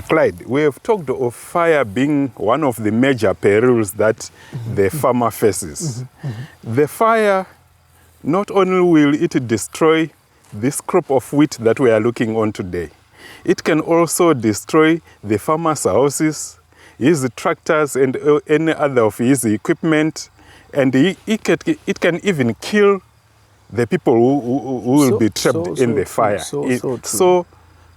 Clyde, we have talked of fire being one of the major perils that the farmer faces. The fire, not only will it destroy this crop of wheat that we are looking on today, it can also destroy the farmer's houses, his tractors, and any other of his equipment, and it can even kill the people who will be trapped in the fire. So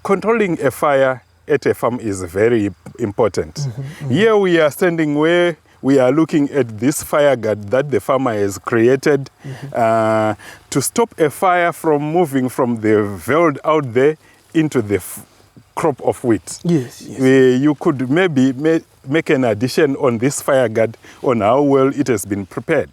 controlling a fire at a farm is very important. Here we are standing where we are looking at this fire guard that the farmer has created to stop a fire from moving from the field out there into the crop of wheat. Yes. You could maybe make an addition on this fire guard on how well it has been prepared.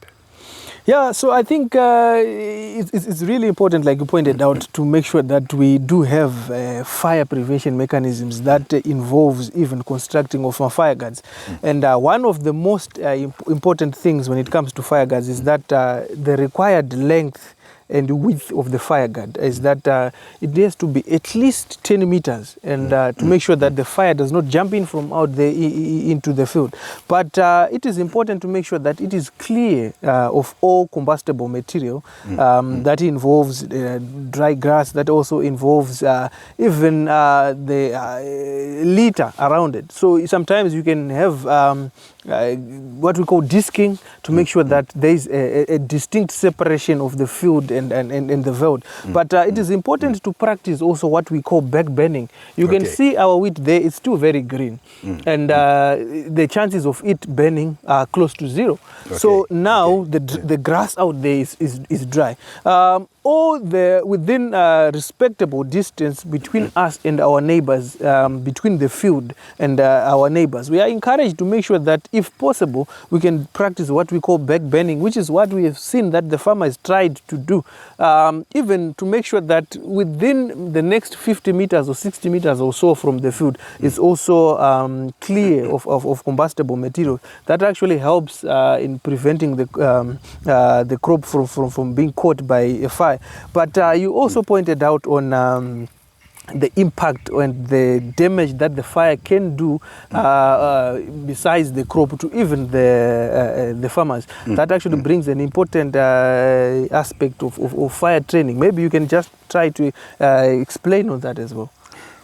Yeah, so I think it's really important, like you pointed out, to make sure that we do have fire prevention mechanisms that involves even constructing of our fire guards. And one of the most important things when it comes to fire guards is that the required length and width of the fire guard is that it has to be at least 10 meters, and to make sure that the fire does not jump in from out there into the field. But it is important to make sure that it is clear of all combustible material that involves dry grass, that also involves even the litter around it. So sometimes you can have what we call disking to make sure that there is a distinct separation of the field and the veld. But it is important to practice also what we call back burning. You can see our wheat there, it's still very green. And the chances of it burning are close to zero. So now the grass out there is dry. All within respectable distance between us and our neighbors, between the field and our neighbors, we are encouraged to make sure that, if possible, we can practice what we call back burning, which is what we have seen that the farmer has tried to do, even to make sure that within the next 50 meters or 60 meters or so from the field is also clear of combustible material. That actually helps in preventing the crop from being caught by a fire. But you also pointed out on the impact and the damage that the fire can do besides the crop to even the farmers. That actually brings an important aspect of fire training. Maybe you can just try to explain on that as well.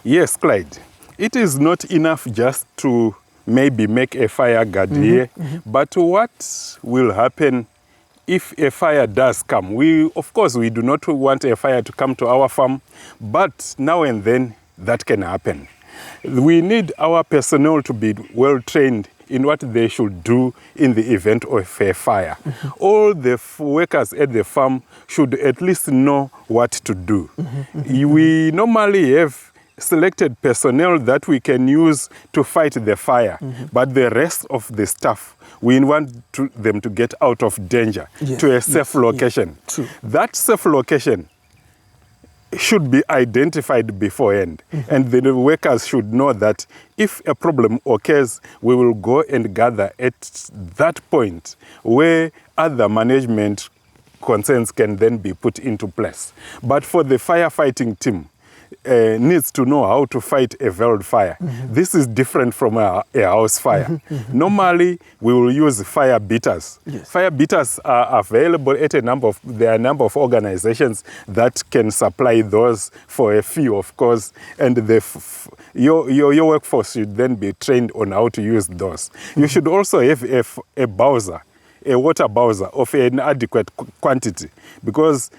Yes, Clyde. It is not enough just to maybe make a fire guard here, but what will happen if a fire does come? Of course, we do not want a fire to come to our farm, but now and then that can happen. We need our personnel to be well trained in what they should do in the event of a fire. All the workers at the farm should at least know what to do. We normally have selected personnel that we can use to fight the fire, but the rest of the staff, we want them to get out of danger to a safe location. That safe location should be identified beforehand, and the workers should know that if a problem occurs, we will go and gather at that point where other management concerns can then be put into place. But for the firefighting team, needs to know how to fight a veiled fire. This is different from a house fire. Normally, we will use fire beaters. Fire beaters are available at there are a number of organizations that can supply those for a fee, of course, and your workforce should then be trained on how to use those. You should also have a bowser, a water bowser of an adequate quantity, because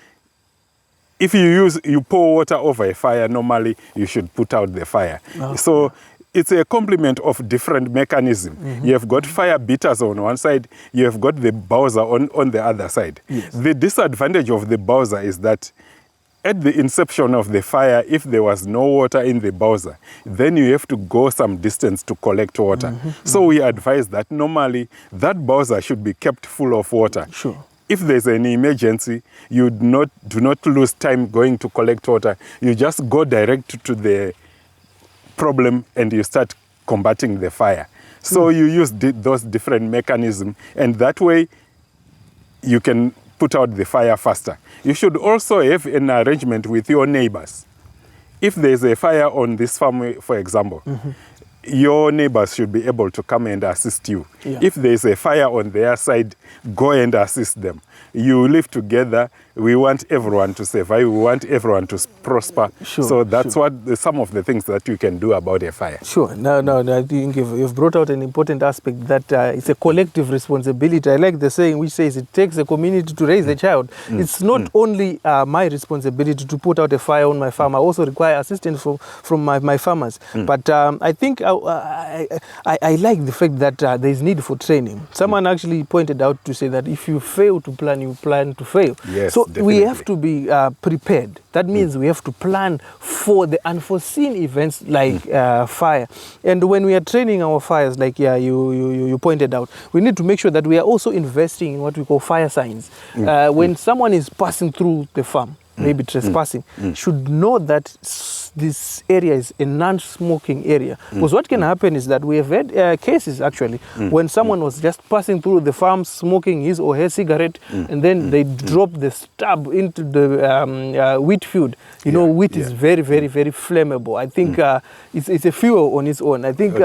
if you pour water over a fire, normally you should put out the fire. So it's a complement of different mechanisms. You have got fire beaters on one side, you have got the bowser on the other side. The disadvantage of the bowser is that at the inception of the fire, if there was no water in the bowser, then you have to go some distance to collect water. So we advise that normally that bowser should be kept full of water. If there's an emergency, you do not lose time going to collect water. You just go direct to the problem and you start combating the fire. So you use those different mechanisms, and that way you can put out the fire faster. You should also have an arrangement with your neighbors. If there's a fire on this farm, for example, your neighbors should be able to come and assist you. Yeah. If there is a fire on their side, go and assist them. You live together. We want everyone to survive. We want everyone to prosper. Sure, so that's sure. some of the things that you can do about a fire. Sure. No, I think you've brought out an important aspect that it's a collective responsibility. I like the saying which says it takes a community to raise a child. It's not only my responsibility to put out a fire on my farm. I also require assistance from my farmers. But I think I like the fact that there is need for training. Someone actually pointed out to say that if you fail to plan, you plan to fail. Yes, so definitely. we have to be prepared. That means we have to plan for the unforeseen events like fire. And when we are training our fires, like you pointed out, we need to make sure that we are also investing in what we call fire signs. When someone is passing through the farm, maybe trespassing, should know that this area is a non-smoking area. Because what can happen is that we have had cases actually when someone was just passing through the farm smoking his or her cigarette, and then they drop the stub into the wheat field. You know, wheat is very, very, very flammable. I think it's a fuel on its own. I think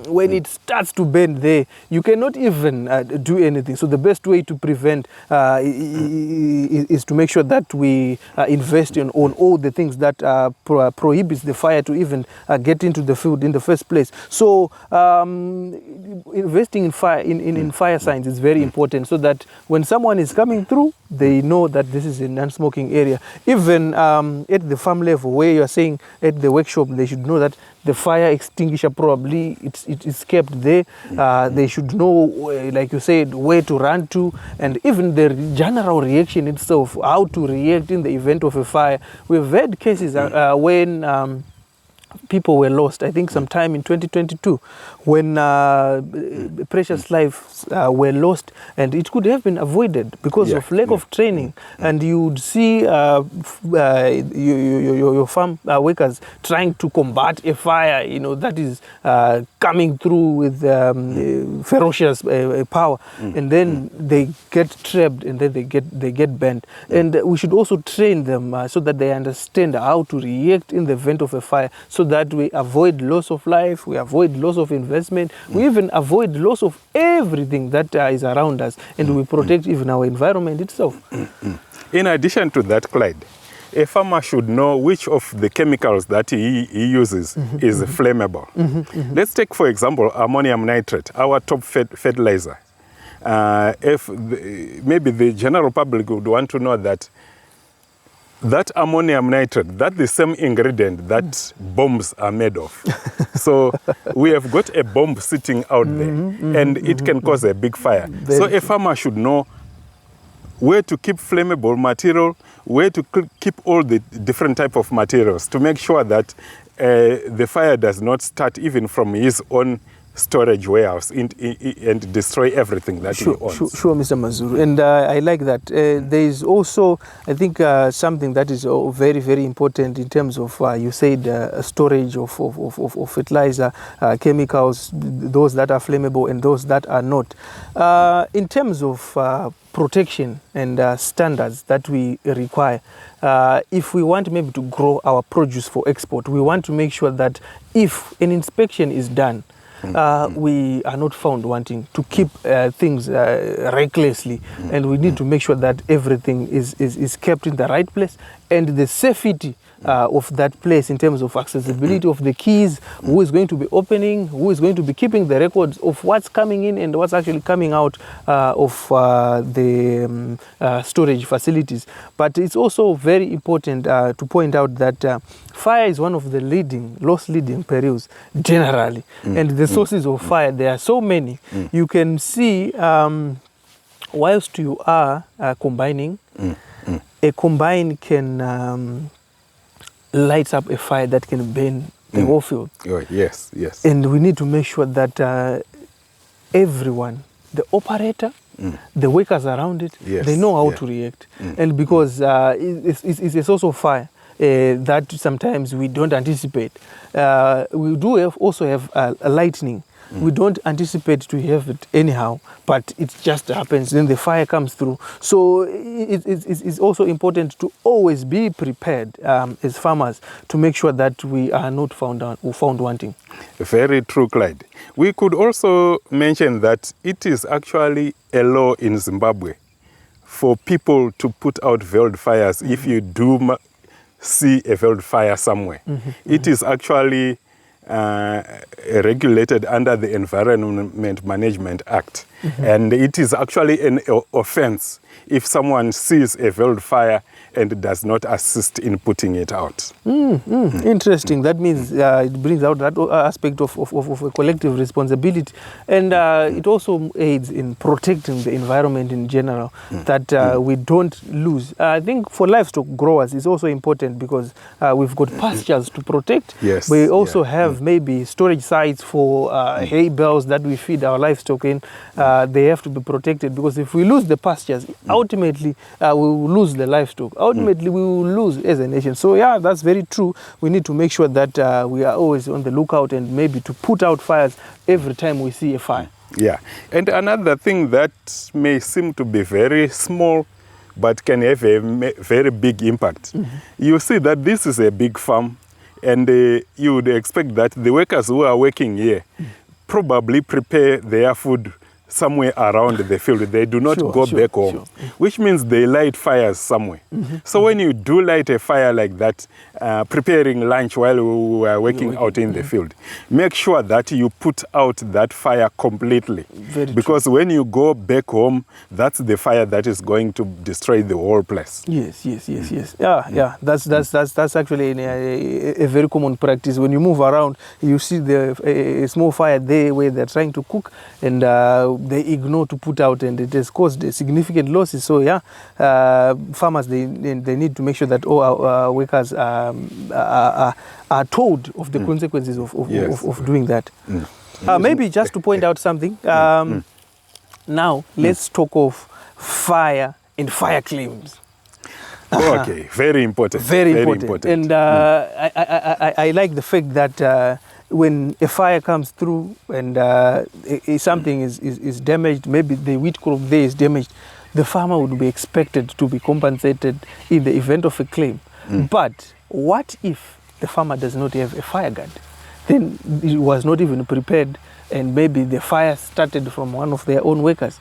when it starts to burn there, you cannot even do anything. So the best way to prevent is to make sure that we invest on all the things that prohibits the fire to even get into the field in the first place. So investing in fire signs is very important, so that when someone is coming through, they know that this is a non-smoking area. Even at the farm level, where you are saying at the workshop, they should know that the fire extinguisher probably it is kept there. They should know, like you said, where to run to, and even the general reaction itself, how to react in the event of a fire. We've had cases when people were lost. I think sometime in 2022, when precious lives were lost, and it could have been avoided because of lack of training. And you would see your farm workers trying to combat a fire, you know, that is coming through with ferocious power, and then they get trapped, and then they get burned. And we should also train them so that they understand how to react in the event of a fire, so that we avoid loss of life, we avoid loss of investment, we even avoid loss of everything that is around us, and we protect even our environment itself. In addition to that, Clyde, a farmer should know which of the chemicals that he uses is flammable. Let's take, for example, ammonium nitrate, our top fertilizer. If maybe the general public would want to know that ammonium nitrate, that's the same ingredient that bombs are made of. So we have got a bomb sitting out there, and it can cause a big fire. So a farmer should know where to keep flammable material, where to keep all the different type of materials, to make sure that the fire does not start even from his own storage warehouse and destroy everything that he owns. Sure, Mr. Mazuru. And I like that. There is also, I think, something that is very, very important in terms of, you said, storage of fertilizer, chemicals, those that are flammable and those that are not. In terms of protection and standards that we require, if we want maybe to grow our produce for export, we want to make sure that if an inspection is done, we are not found wanting to keep things recklessly, and we need to make sure that everything is kept in the right place, and the safety of that place in terms of accessibility of the keys, who is going to be opening, who is going to be keeping the records of what's coming in and what's actually coming out of the storage facilities. But it's also very important to point out that fire is one of the loss leading perils generally, and the sources of fire, there are so many. You can see whilst you are combining, a combine can lights up a fire that can burn the whole field. Oh, yes. And we need to make sure that everyone, the operator, the workers around it, they know how to react. And because it's a source of fire that sometimes we don't anticipate. We do also have a lightning. We don't anticipate to have it anyhow, but it just happens. Then the fire comes through. So it's also important to always be prepared as farmers to make sure that we are not found wanting. Very true, Clyde. We could also mention that it is actually a law in Zimbabwe for people to put out veiled fires if you do see a veiled fire somewhere. It is actually regulated under the Environment Management Act. And it is actually an offense if someone sees a veiled fire and does not assist in putting it out. Interesting. That means it brings out that aspect of a collective responsibility. And it also aids in protecting the environment in general, that we don't lose. I think for livestock growers, it's also important because we've got pastures to protect. Yes. We also have maybe storage sites for hay bales that we feed our livestock in. They have to be protected, because if we lose the pastures, ultimately we will lose the livestock. Ultimately we will lose as a nation. So yeah, that's very true. We need to make sure that we are always on the lookout and maybe to put out fires every time we see a fire. Yeah. And another thing that may seem to be very small but can have a very big impact. You see that this is a big farm, and you would expect that the workers who are working here probably prepare their food somewhere around the field. They do not go back home, which means they light fires somewhere. So when you do light a fire like that, preparing lunch while we are working out in the field, make sure that you put out that fire completely. Because when you go back home, that's the fire that is going to destroy the whole place. Yes. Yeah. That's actually a very common practice. When you move around, you see a small fire there where they're trying to cook, and they ignore to put out, and it has caused significant losses. So yeah, farmers, they need to make sure that all our workers are told of the consequences of doing that. Maybe just to point out something, now let's talk of fire and fire claims. Okay, very important. Very important. And I like the fact that when a fire comes through and something is damaged, maybe the wheat crop there is damaged, the farmer would be expected to be compensated in the event of a claim. But what if the farmer does not have a fire guard? Then he was not even prepared, and maybe the fire started from one of their own workers.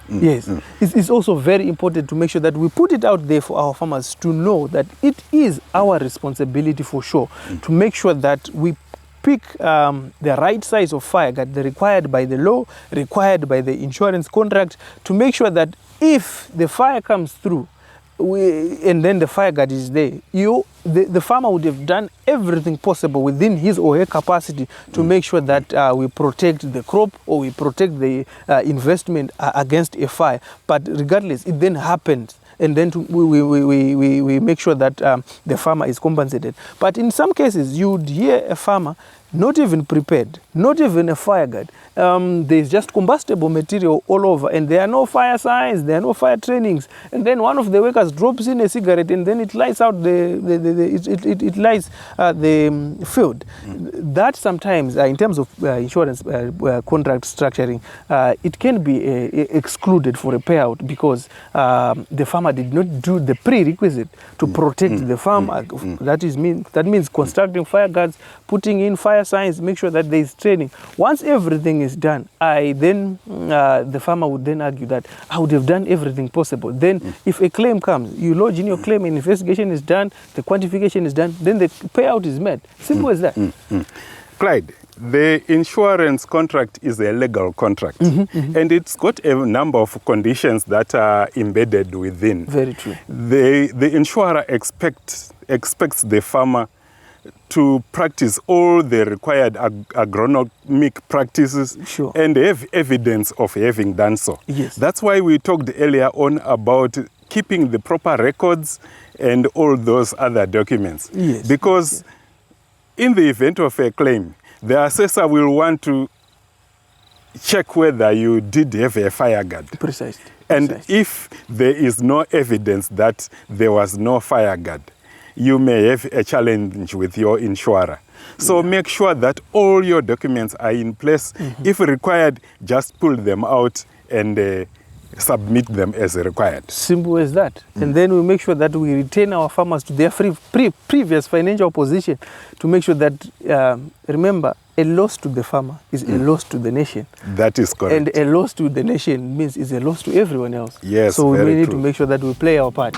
It's also very important to make sure that we put it out there for our farmers to know that it is our responsibility for sure to make sure that we pick the right size of fire guard, the required by the law, required by the insurance contract, to make sure that if the fire comes through and then the fire guard is there, the farmer would have done everything possible within his or her capacity to make sure that we protect the crop, or we protect the investment against a fire. But regardless, it then happens, and then we make sure that the farmer is compensated. But in some cases, you would hear a farmer not even prepared, not even a fire guard. There's just combustible material all over, and there are no fire signs, there are no fire trainings. And then one of the workers drops in a cigarette, and then it lights out the field. That sometimes, in terms of insurance contract structuring, it can be excluded for a payout, because the farmer did not do the prerequisite to protect the farm. That means constructing fire guards, putting in fire signs, make sure that there is training. Once everything is done, the farmer would then argue that I would have done everything possible. Then if a claim comes, you lodge in your claim, and investigation is done, the quantification is done, then the payout is met. Simple as that. Clyde, the insurance contract is a legal contract, and it's got a number of conditions that are embedded within. Very true. The insurer expects the farmer to practice all the required agronomic practices and have evidence of having done so. That's why we talked earlier on about keeping the proper records and all those other documents. Because in the event of a claim, the assessor will want to check whether you did have a fire guard. Precisely. And if there is no evidence that there was no fire guard, you may have a challenge with your insurer. So make sure that all your documents are in place. If required, just pull them out and submit them as required. Simple as that. And then we make sure that we retain our farmers to their previous financial position to make sure that, remember, a loss to the farmer is a loss to the nation. That is correct. And a loss to the nation means it's a loss to everyone else. Yes, so we very need true. to make sure that we play our part.